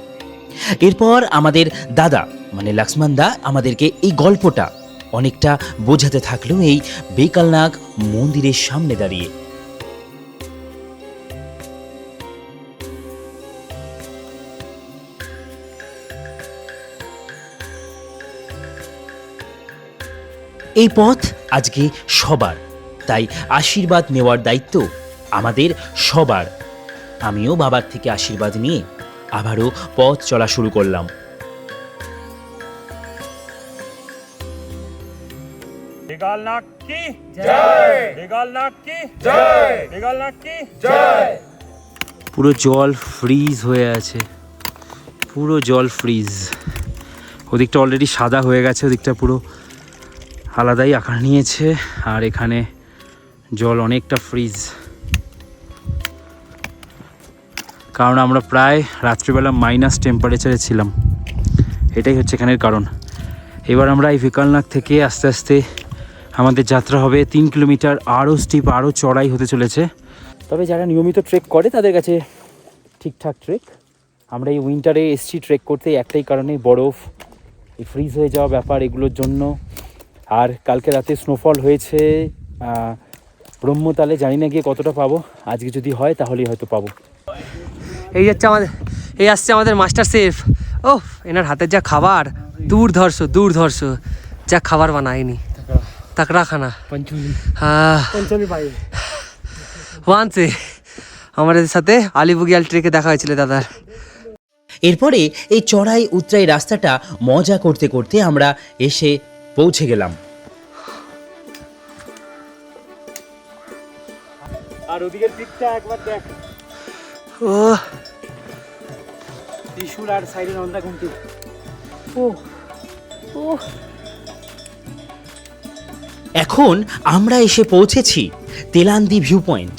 এরপর আমাদের দাদা মানে লক্ষ্মণ দা আমাদেরকে এই গল্পটা অনেকটা বোঝাতে থাকলো এই বেকালনাগ মন্দিরের সামনে দাঁড়িয়ে। এই পথ আজকে সবার, তাই আশীর্বাদ নেওয়ার দায়িত্ব আমাদের সবার। আমিও বাবার থেকে আশীর্বাদ নিয়ে আবারও পথ চলা শুরু করলাম। बेगालनाग की जय, बेगालनाग की जय, बेगालनाग की जय। পুরো জল ফ্রিজ হয়ে আছে, পুরো জল ফ্রিজ। ওদিকটা অলরেডি সাদা হয়ে গেছে, ওদিকটা পুরো আলাদাই আকার নিয়েছে, আর এখানে জল অনেকটা ফ্রিজ। কারণ আমরা প্রায় রাত্রিবেলা মাইনাস টেম্পারেচারে ছিলাম, এটাই হচ্ছে এখানের কারণ। এবার আমরা এই বিকালনাগ থেকে আস্তে আস্তে আমাদের যাত্রা হবে 3 কিলোমিটার, আরও স্টিপ, আরও চড়াই হতে চলেছে। তবে যারা নিয়মিত ট্রেক করে তাদের কাছে ঠিকঠাক ট্রেক। আমরা এই উইন্টারে এসছি ট্রেক করতে একটাই কারণে, বরফ, এই ফ্রিজ হয়ে যাওয়া ব্যাপার, এগুলোর জন্য। আর কালকে রাতে স্নোফল হয়েছে ব্রহ্মতালে, জানি না গিয়ে কতটা পাবো, আজকে যদি হয় তাহলেই হয়তো পাবো। এই আসছে আমাদের মাস্টার শেফ। ও এনার হাতের যা খাবার, দুর্ধর্ষ যা খাবার বানায়নি, तकड़ा खाना। हाँ ওয়ান সে আমাদের সাথে আলিপুরগিয়াল ট্রেকে দেখা হয়েছিল দাদার। এরপরে এই চড়াই উতরাই রাস্তাটা মজা করতে করতে আমরা এসে পৌঁছে গেলাম। আর ওদিকের দিকটা একবার দেখ, ও ত্রিশূল আর সাইডে নন্দা ঘুমটি। ও ও এখন আমরা এসে পৌঁছেছি তেলান্দি ভিউ পয়েন্ট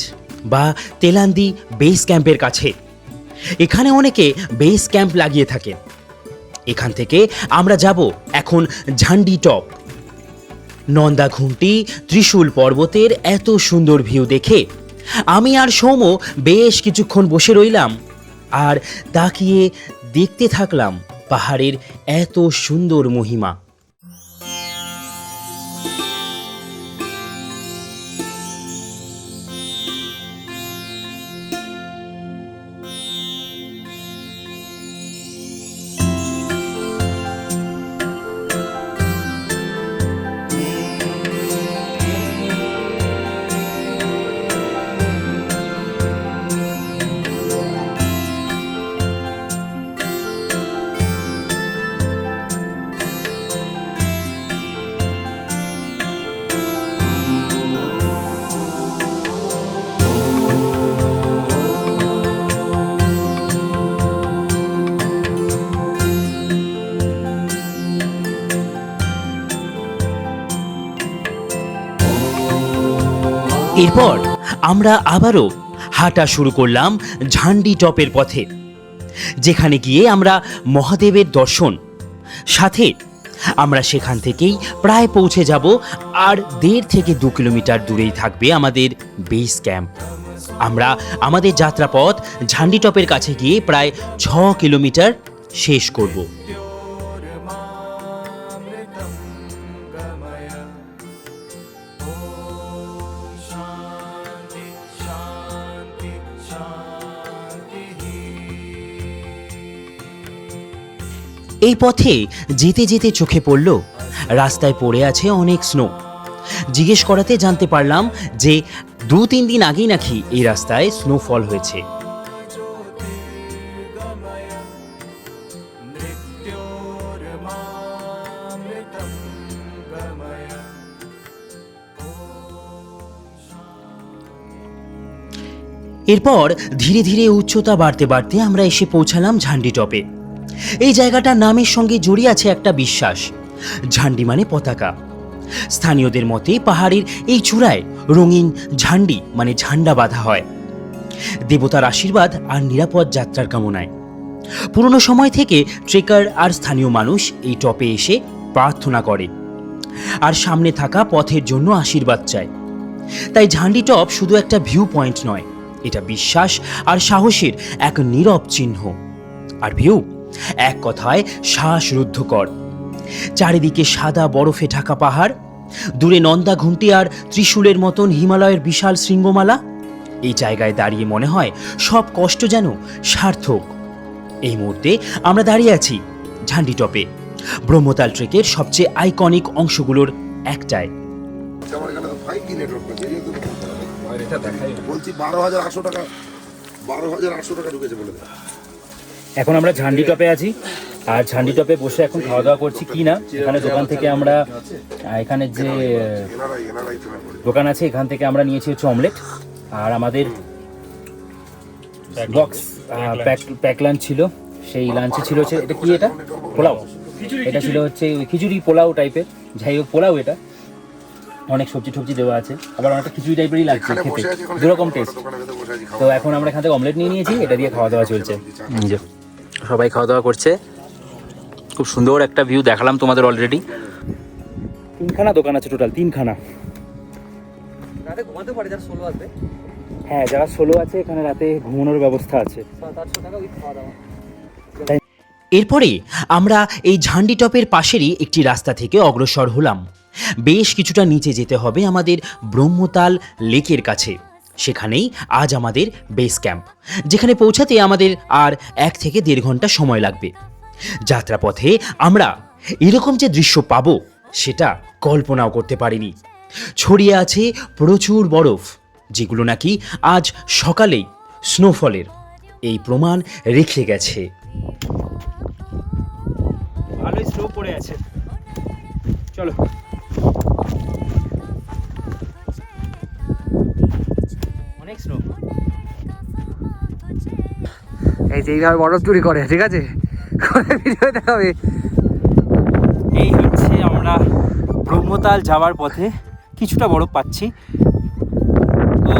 বা তেলান্দি বেস ক্যাম্পের কাছে। এখানে অনেকে বেস ক্যাম্প লাগিয়ে থাকে। এখান থেকে আমরা যাব এখন ঝান্ডি টপ। নন্দা ঘুমটি, ত্রিশূল পর্বতের এত সুন্দর ভিউ দেখে আমি আর সৌম বেশ কিছুক্ষণ বসে রইলাম আর তাকিয়ে দেখতে থাকলাম পাহাড়ের এত সুন্দর মহিমা। এরপর আমরা আবারও হাঁটা শুরু করলাম ঝান্ডি টপের পথে, যেখানে গিয়ে আমরা মহাদেবের দর্শন, সাথে আমরা সেখান থেকেই প্রায় পৌঁছে যাব আর 1.5 থেকে 2 কিলোমিটার দূরেই থাকবে আমাদের বেস ক্যাম্প। আমরা আমাদের যাত্রাপথ ঝান্ডি টপের কাছে গিয়ে প্রায় 6 কিলোমিটার শেষ করব। এই পথে যেতে যেতে চোখে পড়ল রাস্তায় পড়ে আছে অনেক স্নো। জিজ্ঞেস করাতে জানতে পারলাম যে 2-3 দিন আগেই নাকি এই রাস্তায় স্নোফল হয়েছে। এরপর ধীরে ধীরে উচ্চতা বাড়তে বাড়তে আমরা এসে পৌঁছালাম ঝান্ডি টপে। এই জায়গাটার নামের সঙ্গে জড়িয়ে আছে একটা বিশ্বাস, ঝান্ডি মানে পতাকা। স্থানীয়দের মতে পাহাড়ের এই চূড়ায় রঙিন ঝান্ডি মানে ঝান্ডা বাঁধা হয় দেবতার আশীর্বাদ আর নিরাপদ যাত্রার কামনায়। পুরনো সময় থেকে ট্রেকার আর স্থানীয় মানুষ এই টপে এসে প্রার্থনা করে। আর সামনে থাকা পথের জন্য আশীর্বাদ চায়। তাই ঝান্ডি টপ শুধু একটা ভিউ পয়েন্ট নয়, এটা বিশ্বাস আর সাহসের এক নীরব চিহ্ন। আর ভিউ এক কথায় শ্বাসরুদ্ধকর। চারিদিকে সাদা বরফে ঢাকা পাহাড়, দূরে নন্দা ঘুমটি আর ত্রিশূলের মতন হিমালয়ের বিশাল শৃঙ্গমালা। এই জায়গায় দাঁড়িয়ে মনে হয় সব কষ্ট যেন সার্থক। এই মুহূর্তে আমরা দাঁড়িয়ে আছি ঝান্ডি টপে, ব্রহ্মতাল ট্রেকের সবচেয়ে আইকনিক অংশগুলোর একটায়। আমার এখানে তো 5G নেটওয়ার্ক আছে, এই তো এটা দেখাই বলছি 12,800 টাকা, 12,800 টাকা ঢুকেছে বলে দেয়। এখন আমরা ঝান্ডি টপে আছি, আর ঝান্ডি টপে বসে এখন খাওয়া দাওয়া করছি কি না। এখানে দোকান থেকে আমরা, এখানে যে দোকান আছে এখান থেকে আমরা নিয়েছি হচ্ছে অমলেট, আর আমাদের বক্স প্যাক লাঞ্চ ছিল। সেই লাঞ্চে ছিল হচ্ছে, এটা কি, এটা পোলাও, এটা ছিল হচ্ছে ওই খিচুড়ি পোলাও টাইপের। যাই হোক পোলাও, এটা অনেক সবজি টবজি দেওয়া আছে, আবার অনেকটা খিচুড়ি টাইপেরই লাগছে খেতে, দুরকম টেস্ট। তো এখন আমরা এখান থেকে অমলেট নিয়ে নিয়েছি, এটা দিয়ে খাওয়া দাওয়া চলছে। সবাই খাওয়া দাওয়া করছে, খুব সুন্দর একটা ভিউ দেখালাম তোমাদের অলরেডি। 3খানা দোকান আছে, টোটাল 3খানা। রাতে ঘুমাতে পারে যারা সোলো আসবে। হ্যাঁ, যারা সোলো আছে এখানে রাতে ঘুমানোর ব্যবস্থা আছে। 700-800 টাকা উইথ খাওয়া দাওয়া। এরপরে আমরা এই ঝান্ডি টপের পাশেরই একটি রাস্তা থেকে অগ্রসর হলাম। বেশ কিছুটা নিচে যেতে হবে আমাদের ব্রহ্মতাল লেকের কাছে। সেখানেই আজ আমাদের বেস ক্যাম্প, যেখানে পৌঁছাতে আমাদের আর 1 থেকে 1.5 ঘন্টা সময় লাগবে। যাত্রাপথে আমরা এরকম যে দৃশ্য পাবো সেটা কল্পনাও করতে পারিনি। ছড়িয়ে আছে প্রচুর বরফ, যেগুলো নাকি আজ সকালেই স্নোফলের এই প্রমাণ রেখে গেছে। ভালোই স্লো পড়ে আছে, চলো। অনেক স্নো। এই যে এইভাবে বরফ চুরি করে, ঠিক আছে, ভিডিও দেখাবে। এই হচ্ছে আমরা ব্রহ্মতাল যাওয়ার পথে কিছুটা বরফ পাচ্ছি। ও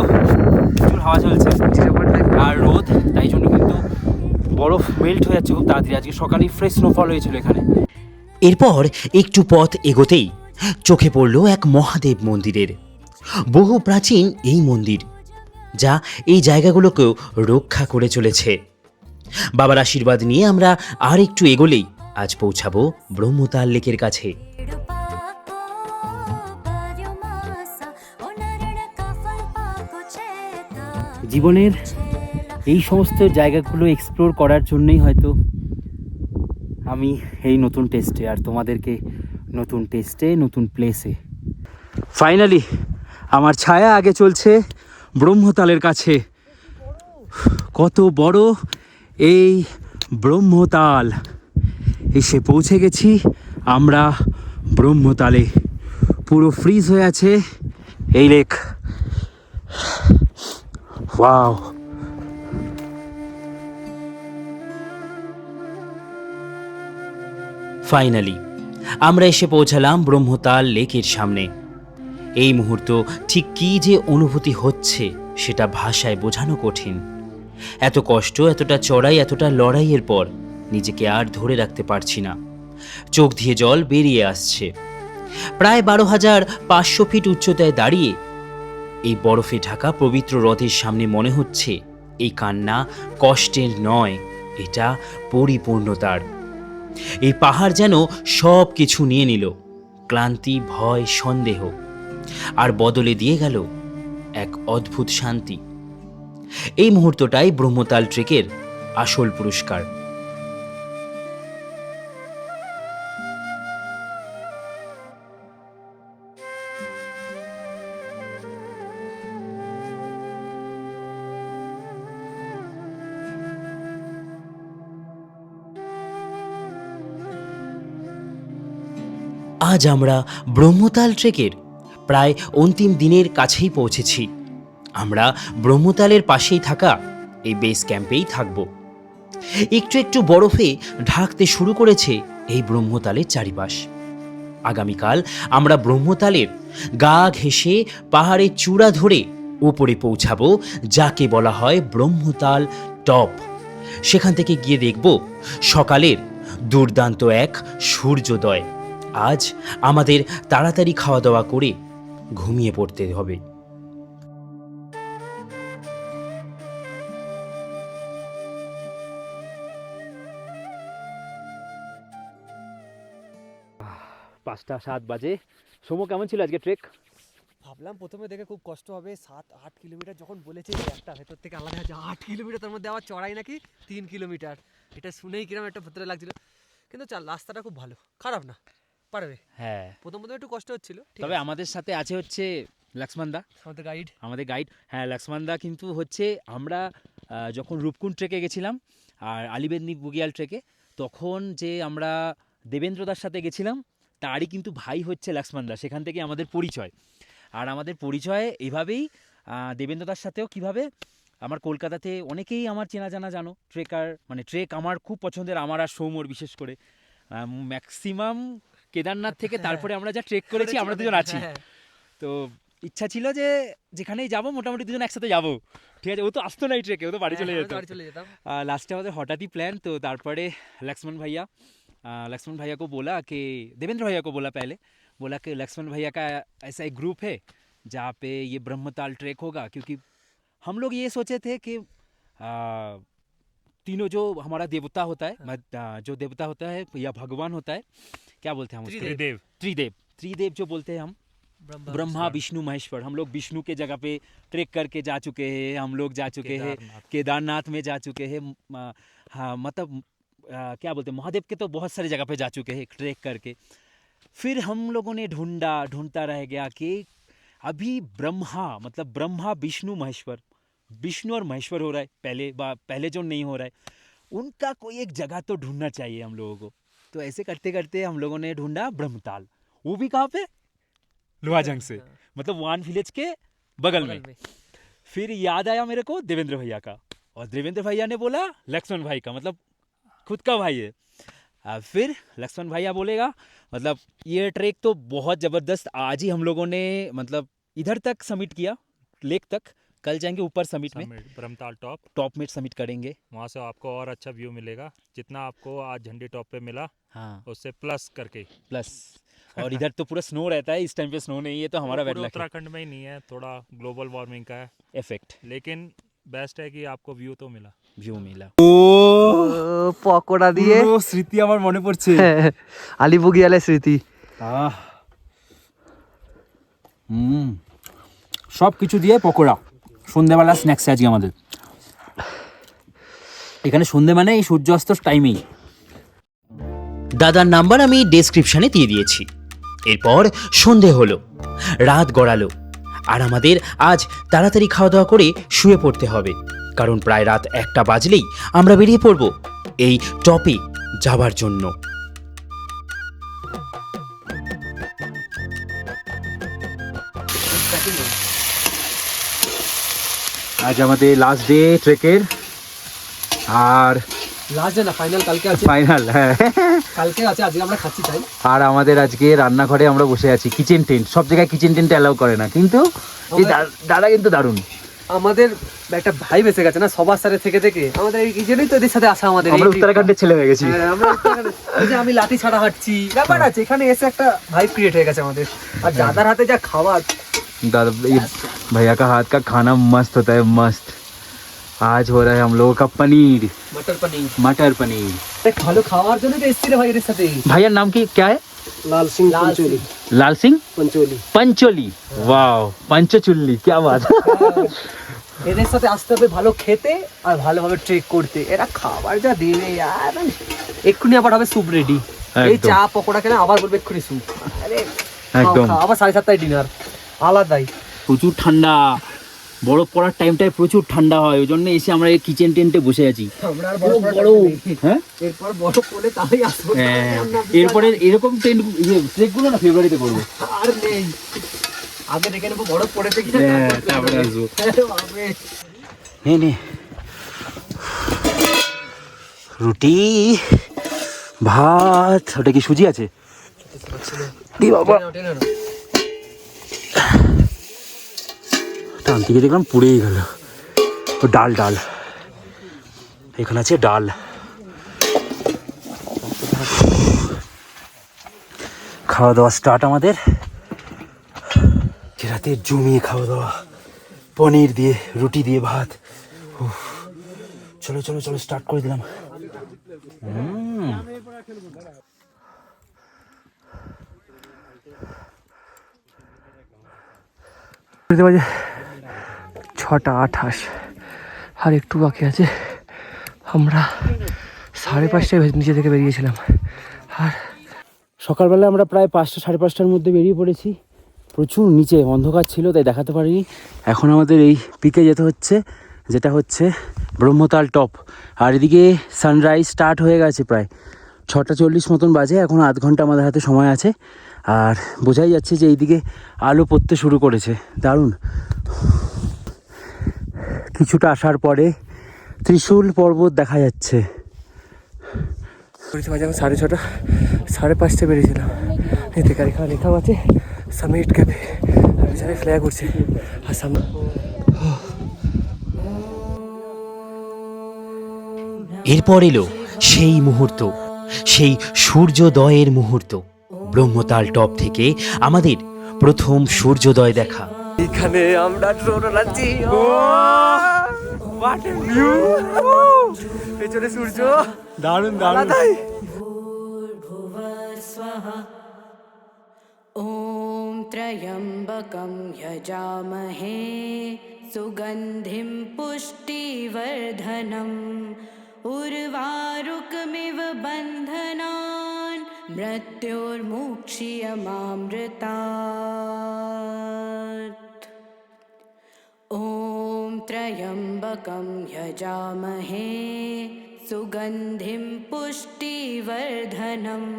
প্রচুর হাওয়া চলছে আর রোদ, তাই জন্য কিন্তু বরফ মেল্ট হয়ে যাচ্ছে খুব তাড়াতাড়ি। আজকে সকালে ফ্রেশ স্নোফল হয়েছিল এখানে। এরপর একটু পথ এগোতেই চোখে পড়ল এক মহাদেব মন্দিরের। বহু প্রাচীন এই মন্দির, যা এই জায়গাগুলোকেও রক্ষা করে চলেছে। বাবার আশীর্বাদ নিয়ে আমরা আর একটু এগোলেই আজ পৌঁছাবো ব্রহ্মতাল লেকের কাছে। জীবনের এই সমস্ত জায়গাগুলো এক্সপ্লোর করার জন্যই হয়তো আমি এই নতুন টেস্টে, আর তোমাদেরকে নতুন টেস্টে, নতুন প্লেসে। ফাইনালি আমার ছায়া আগে চলছে ব্রহ্মতালের কাছে। কত বড় এই ব্রহ্মতাল! এসে পৌঁছে গেছি আমরা ব্রহ্মতালে। পুরো ফ্রিজ হয়ে আছে এই লেক। ওয়াও! ফাইনালি আমরা এসে পৌঁছালাম ব্রহ্মতাল লেকের সামনে। এই মুহূর্ত ঠিক কী যে অনুভূতি হচ্ছে সেটা ভাষায় বোঝানো কঠিন। এত কষ্ট, এতটা চড়াই, এতটা লড়াইয়ের পর নিজেকে আর ধরে রাখতে পারছি না। চোখ দিয়ে জল বেরিয়ে আসছে। প্রায় 12,500 ফিট উচ্চতায় দাঁড়িয়ে এই বরফে ঢাকা পবিত্র হ্রদের সামনে মনে হচ্ছে এই কান্না কষ্টের নয়, এটা পরিপূর্ণতার। এই পাহাড় যেন সব কিছু নিয়ে নিল, ক্লান্তি, ভয়, সন্দেহ, আর বদলে দিয়ে গেল এক অদ্ভুত শান্তি। এই মুহূর্তটাই ব্রহ্মতাল ট্রেকের আসল পুরস্কার। আজ আমরা ব্রহ্মতাল ট্রেকের প্রায় অন্তিম দিনের কাছেই পৌঁছেছি। আমরা ব্রহ্মতালের পাশেই থাকা এই বেস ক্যাম্পেই থাকব। একটু একটু বরফে ঢাকতে শুরু করেছে এই ব্রহ্মতালের চারিপাশ। আগামীকাল আমরা ব্রহ্মতালের গা ঘেঁষে পাহাড়ের চূড়া ধরে উপরে পৌঁছাবো, যাকে বলা হয় ব্রহ্মতাল টপ। সেখান থেকে গিয়ে দেখব সকালের দুর্দান্ত এক সূর্যোদয়। আজ আমাদের তাড়াতাড়ি খাওয়া দাওয়া করে ঘুমিয়ে পড়তে হবে। পাঁচটা 7 বাজে। সোমো কেমন ছিল আজকে ট্রেক? ভাবলাম প্রথমে দেখে খুব কষ্ট হবে, 7-8 কিলোমিটার যখন বলেছে একটা ভেতর থেকে আলাদা যে 8 কিলোমিটার, তার মধ্যে আবার চড়াই নাকি 3 কিলোমিটার, এটা শুনেই কিরম একটা ভেতরে লাগছিল। কিন্তু রাস্তাটা খুব ভালো, খারাপ না, পারবে। হ্যাঁ, প্রথম একটু কষ্ট হচ্ছিল, তবে আমাদের সাথে আছে হচ্ছে লক্ষ্মণ দা, আমাদের গাইড। হ্যাঁ লক্ষ্মণ দা কিন্তু হচ্ছে আমরা যখন রূপকুণ্ড ট্রেকে গেছিলাম আর আলিবেদনি বুগিয়াল ট্রেকে, তখন যে আমরা দেবেন্দ্রদার সাথে গেছিলাম তারই কিন্তু ভাই হচ্ছে লক্ষ্মণ দা, সেখান থেকে আমাদের পরিচয়। আর আমাদের পরিচয় এভাবেই দেবেন্দ্রদার সাথেও কিভাবে, আমার কলকাতাতে অনেকেই আমার চেনা জানা জানো ট্রেকার, মানে ট্রেক আমার খুব পছন্দের, আমার আর সৌমর বিশেষ করে ম্যাক্সিমাম কেদারনাথ থেকে তারপরে আমরা যা ট্রেক করেছি আমরা দুজন আছি। তো ইচ্ছা ছিল যে যেখানেই যাবো মোটামুটি দুজন একসাথে যাবো, ঠিক আছে। ও তো আসতো না এই ট্রেকে, ও তো বাড়ি চলে যেতাম। লাস্টে আমাদের হঠাৎই প্ল্যান, তো তারপরে लक्ष्मण भैया को बोला कि देवेंद्र भैया को बोला कि लक्ष्मण भैया का ऐसा एक ग्रुप है जहाँ पे ये ब्रह्मताल ट्रैक होगा, क्योंकि हम लोग ये सोचे थे कि तीनों जो हमारा देवता होता है, जो देवता होता है या भगवान होता है, क्या बोलते हैं हम उसको? त्रिदेव जो बोलते हैं हम, ब्रह्मा विष्णु महेश्वर। हम लोग विष्णु के जगह पे ट्रेक करके जा चुके हैं, हम लोग जा चुके हैं केदारनाथ में जा चुके हैं, हाँ मतलब क्या बोलते हैं, महादेव के तो बहुत सारी जगह पे जा चुके हैं ट्रेक करके। फिर हम लोगों ने ढूंढता रह गया कि अभी ब्रह्मा विष्णु महेश्वर, विष्णु और महेश्वर हो रहा है पहले जो नहीं हो रहा है, उनका कोई एक जगह तो ढूंढना चाहिए हम लोगों को। तो ऐसे करते करते हम लोगों ने ढूंढा ब्रह्मताल। वो भी कहाँ पे? लोहाजंग से, मतलब वान विलेज के बगल में। फिर याद आया मेरे को देवेंद्र भैया का, और देवेंद्र भैया ने बोला लक्ष्मण भाई का, मतलब खुद का भाई है। फिर लक्ष्मण भैया बोलेगा, मतलब ये ट्रैक तो बहुत ज़बरदस्त, आज ही हम लोगों ने मतलब इधर तक सबमिट किया, लेक तक, कल जाएंगे ऊपर समिट में, ब्रह्मताल टॉप में सबमिट करेंगे। वहाँ से आपको और अच्छा व्यू मिलेगा, जितना आपको आज झंडी टॉप पे मिला, हाँ उससे प्लस करके। और इधर तो पूरा स्नो रहता है, इस टाइम पे स्नो नहीं है, तो हमारा वेट उत्तराखंड में ही नहीं है, थोड़ा ग्लोबल वार्मिंग का है इफेक्ट, लेकिन बेस्ट है कि आपको व्यू मिला। ও পকোড়া দিয়ে স্মৃতি আমার মনে পড়ছে, আলিপুগিয়ালের স্মৃতি। সব কিছু দিয়ে পকোড়া, সন্ধ্যেবেলা স্ন্যাক্স আজকে আমাদের এখানে। সন্ধ্যে মানে এই সূর্যাস্তর টাইমেই। দাদার নাম্বার আমি ডেসক্রিপশনে দিয়ে দিয়েছি। এরপর সন্ধে হলো, রাত গড়ালো, আর আমাদের আজ তাড়াতাড়ি খাওয়া দাওয়া করে শুয়ে পড়তে হবে, কারণ প্রায় রাত 1টা বাজলেই আমরা বেরিয়ে পড়ব এই টপে যাবার জন্য। আজ আমাদের লাস্ট ডে ট্রেকের, আর লাস্ট না ফাইনাল, কালকে আছে ফাইনাল, হ্যাঁ কালকে আছে, আজকে আমরা খাচ্ছি তাই। আর আমাদের আজকে রান্নাঘরে আমরা বসে আছি, কিচেন টেন্ট, সব জায়গায় কিচেন টেন্ট অ্যালাউ করে না, কিন্তু এই দাদা কিন্তু দারুণ। আমাদের একটা ভাই বেঁচে গেছে না সবার সাথে থেকে থেকে, আমাদের এই জন্যই তো এদের সাথে আসা আমাদের। আমরা উত্তরাখণ্ডের ছেলে হয়ে গেছি। আমি লাঠি ছাড়া হাঁটছি, ব্যাপার আছে এখানে এসে একটা ভাই ক্রিয়েট হয়ে গেছে আমাদের। আর দাদার হাতে যা খাবার, दादा भैया का हाथ का खाना मस्त होता है, मस्त। आज हो रहा है हम लोगों का पनीर, मटर पनीर। ভালো খাওয়ার জন্য তো এসেছি রে ভাই এদের সাথে। भैया नाम की क्या है? लाल सिंह पंचोली। लाल सिंह पंचोली। पंचोली, वाह पंचचुल्ली, क्या बात। এদের সাথে আসতে হবে ভালো খেতে আর ভালোভাবে ট্রেক করতে। এরা খাবার যা দেবে আর এক্ষুনি আবার হবে স্যুপ রেডি, এই চা পকোড়া কেনা আবার বলবে এক্ষুনি স্যুপ, আরে একদম আবার 7:30টায় ডিনার, আলাদাই। প্রচুর ঠান্ডা, বরফ পড়ার টাইমটায় প্রচুর ঠান্ডা হয়, ওই জন্য এসে আমরা এই কিচেন টেন্টে বসে আছি। আমরা আর বড়, হ্যাঁ এরপর বরফ পড়লে তাই আসবো। এরপরে এরকম ট্রেকগুলো না ফেব্রুয়ারিতে করবো, আর নেই আগে দেখে নেবো বরফ পড়েছে কি না, তারপরে আসবো। নে রুটি ভাত, ওটা কি সুজি আছে? বাবা টান থেকে দেখলাম পুড়েই গেল। ও ডাল, এখানে আছে ডাল। খাওয়া দাওয়া স্টার্ট আমাদের। রাতে জমিয়ে খাওয়া দাওয়া, পনির দিয়ে, রুটি দিয়ে, ভাত। উফ, চলো চলো চলো স্টার্ট করে দিলাম। বাজে 6:28 আর একটু বাকি আছে। আমরা 5:30টায় নিচে থেকে বেরিয়েছিলাম, আর সকালবেলা আমরা প্রায় 5টা 5:30টার মধ্যে বেরিয়ে পড়েছি। প্রচুর নিচে অন্ধকার ছিল, তাই দেখাতে পারিনি। এখন আমাদের এই পিকে যেতে হচ্ছে, যেটা হচ্ছে ব্রহ্মতাল টপ। আর এদিকে সানরাইজ স্টার্ট হয়ে গেছে, প্রায় 6:40 মতন বাজে। এখন আধ ঘন্টা আমাদের হাতে সময় আছে, আর বোঝাই যাচ্ছে যে এইদিকে আলো পড়তে শুরু করেছে। দারুণ। কিছুটা আসার পরে ত্রিশূল পর্বত দেখা যাচ্ছে। বাজে 6:30, 5:30 বেরিয়েছিলাম। এতে লেখাও আছে সামিট ক্যাফে, পিছনে ফ্ল্যাগ উঠছে। আর সামনে এরপর এলো সেই মুহূর্ত, সেই সূর্যোদয়ের মুহূর্ত। ব্রহ্মতাল টপ থেকে আমাদের প্রথম সূর্যোদয় দেখা। এখানে আমরা ড্রোন উড়াচ্ছি। What a view! পেছনে সূর্য, দারুণ দারুণ। ॐ त्र्यम्बकं यजामहे सुगन्धिं पुष्टिवर्धनम् उर्वारुकमिव बन्धनान् मृत्योर्मुक्ष्यमामृतात्। ॐ त्र्यम्बकं यजामहे सुगन्धिं पुष्टिवर्धनम्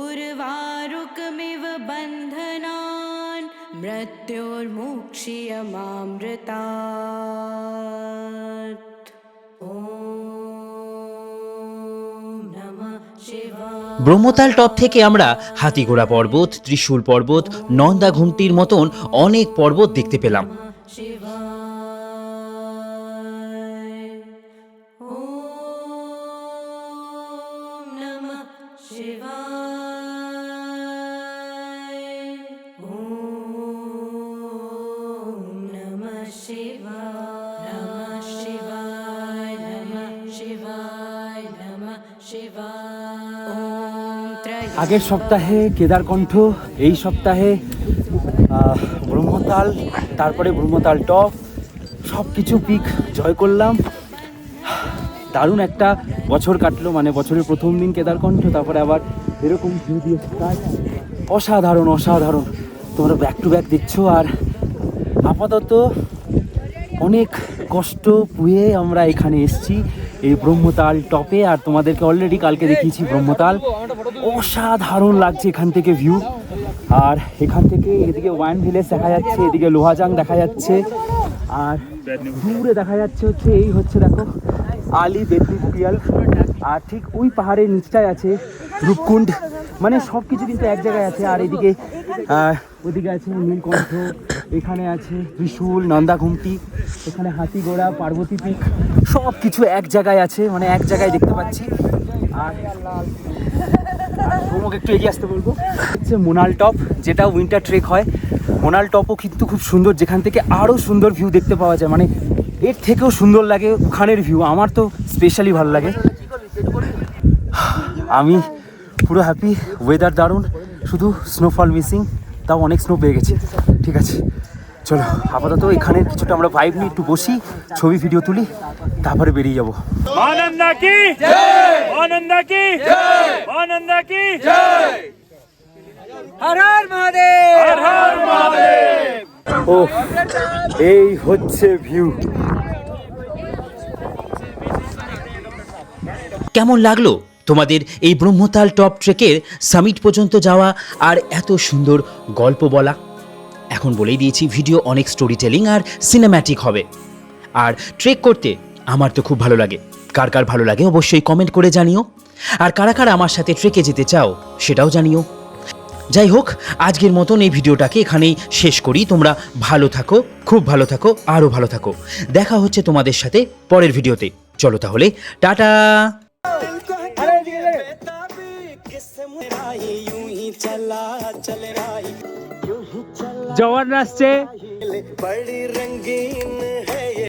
उर्वारुकमिव बन्धनान् मृत्योर्मुक्ष्यमामृतात्। ॐ नमः शिवाय। ব্রহ্মতাল টপ থেকে আমরা হাতিঘোড়া পর্বত, ত্রিশূল পর্বত, নন্দা ঘুমটির মতন অনেক পর্বত দেখতে পেলাম। আগের সপ্তাহে কেদারকণ্ঠ, এই সপ্তাহে ব্রহ্মতাল, তারপরে ব্রহ্মতাল টপ, সব কিছু পিক জয় করলাম। দারুণ একটা বছর কাটলো, মানে বছরের প্রথম দিন কেদারকণ্ঠ, তারপরে আবার এরকম ভিউ দিয়ে স্টার্ট। অসাধারণ অসাধারণ। তোমরা ব্যাক টু ব্যাক দেখছো। আর আপাতত অনেক কষ্ট পুয়ে আমরা এখানে এসেছি এই ব্রহ্মতাল টপে। আর তোমাদেরকে অলরেডি কালকে দেখিয়েছি ব্রহ্মতাল। অসাধারণ লাগছে এখান থেকে ভিউ। আর এখান থেকে এদিকে ওয়াইন ভিলেজ দেখা যাচ্ছে, এদিকে লোহাজাং দেখা যাচ্ছে, আর দূরে দেখা যাচ্ছে এই হচ্ছে দেখো আলি বেতনিপিয়াল। আর ঠিক ওই পাহাড়ের নিচটায় আছে রূপকুণ্ড। মানে সব কিছু কিন্তু এক জায়গায় আছে। আর এদিকে ওদিকে আছে নীলকণ্ঠ, এখানে আছে ত্রিশূল, নন্দা ঘুমটি, এখানে হাতিঘোড়া, পার্বতী পিক, সব কিছু এক জায়গায় আছে, মানে এক জায়গায় দেখতে পাচ্ছি। আর তোমাকে একটু এগিয়ে আসতে বলবো, হচ্ছে মোনাল টপ, যেটা উইন্টার ট্রেক হয়। মোনাল টপও কিন্তু খুব সুন্দর, যেখান থেকে আরও সুন্দর ভিউ দেখতে পাওয়া যায়। মানে এর থেকেও সুন্দর লাগে ওখানের ভিউ। আমার তো স্পেশালি ভালো লাগে। আমি পুরো হ্যাপি, ওয়েদার দারুণ, শুধু স্নোফল মিসিং, তাও অনেক স্নো পেয়ে গেছি। ঠিক আছে, চলো আপাতত এখানের কিছুটা আমরা ভাইব নিই, একটু বসি, ছবি ভিডিও তুলি, তারপরে বেরিয়ে যাবো। आनंदा की जय, आनंदा की जय, आनंदा की जय। हर हर महादेव, हर हर महादेव। ও এই হচ্ছে ভিউ। কেমন লাগলো তোমাদের এই ব্রহ্মতাল টপ ট্রেকের সামিট পর্যন্ত যাওয়া আর এত সুন্দর গল্প বলা? এখন বলেই দিয়েছি, ভিডিও অনেক স্টোরি টেলিং আর সিনেম্যাটিক হবে। আর ট্রেক করতে আমার তো খুব ভালো লাগে। কার কার ভালো লাগে অবশ্যই কমেন্ট করে জানিও। আর কারা কারা আমার সাথে ট্রেকে যেতে চাও সেটাও জানিও। যাই হোক, আজকের মতন এই ভিডিওটাকে এখানেই শেষ করি। তোমরা ভালো থাকো, খুব ভালো থাকো, আরও ভালো থাকো। দেখা হচ্ছে তোমাদের সাথে পরের ভিডিওতে। চলো তাহলে, টাটা। यूं ही चला জওয়ান আসছে। बड़ी रंगीन